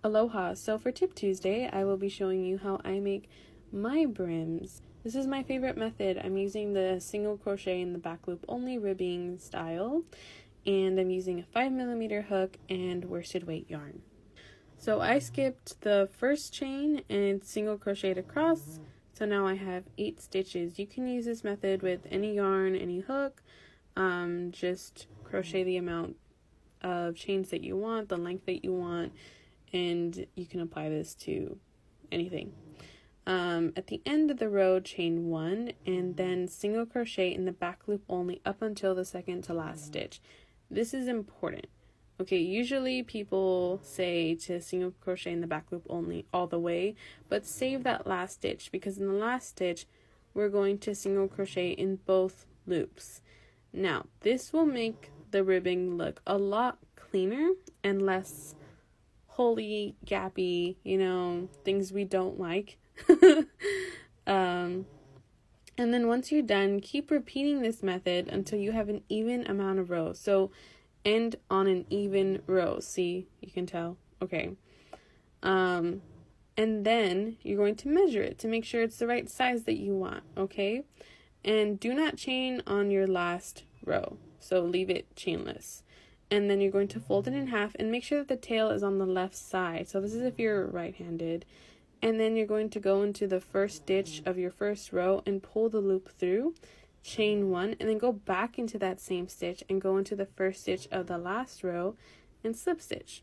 Aloha! So for Tip Tuesday, I will be showing you how I make my brims. This is my favorite method. I'm using the single crochet in the back loop only ribbing style, and I'm using a 5mm hook and worsted weight yarn. So I skipped the first chain and single crocheted across, so now I have 8 stitches. You can use this method with any yarn, any hook, just crochet the amount of chains that you want, the length that you want, and you can apply this to anything. At the end of the row, chain 1 and then single crochet in the back loop only up until the second to last stitch. This is important. Okay, usually people say to single crochet in the back loop only all the way, but save that last stitch, because in the last stitch we're going to single crochet in both loops. Now, this will make the ribbing look a lot cleaner and less holy gappy, things we don't like. And then once you're done, keep repeating this method until you have an even amount of rows. So end on an even row. See, you can tell. Okay. And then you're going to measure it to make sure it's the right size that you want. Okay. And do not chain on your last row. So leave it chainless. And then you're going to fold it in half and make sure that the tail is on the left side. So this is if you're right-handed. And then you're going to go into the first stitch of your first row and pull the loop through, chain 1, and then go back into that same stitch and go into the first stitch of the last row and slip stitch.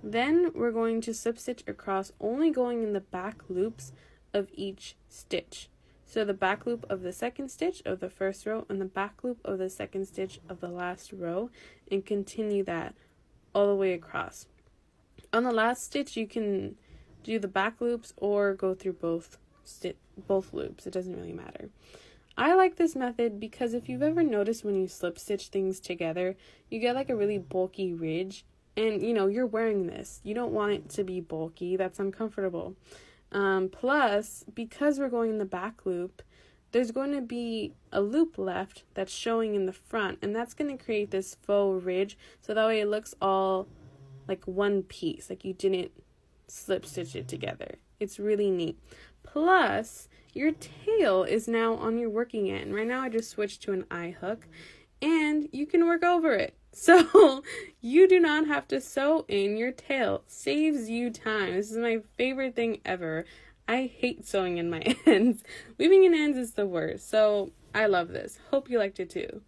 Then we're going to slip stitch across, only going in the back loops of each stitch. So the back loop of the second stitch of the first row and the back loop of the second stitch of the last row, and continue that all the way across. On the last stitch, you can do the back loops or go through both loops. It doesn't really matter. I like this method because if you've ever noticed when you slip stitch things together, you get like a really bulky ridge, and you're wearing this. You don't want it to be bulky. That's uncomfortable. Plus, because we're going in the back loop, there's going to be a loop left that's showing in the front, and that's going to create this faux ridge, so that way it looks all like one piece, like you didn't slip stitch it together. It's really neat. Plus, your tail is now on your working end. Right now I just switched to an eye hook, and you can work over it. So you do not have to sew in your tail. Saves you time. This is my favorite thing ever. I hate sewing in my ends. Weaving in ends is the worst. So I love this. Hope you liked it too.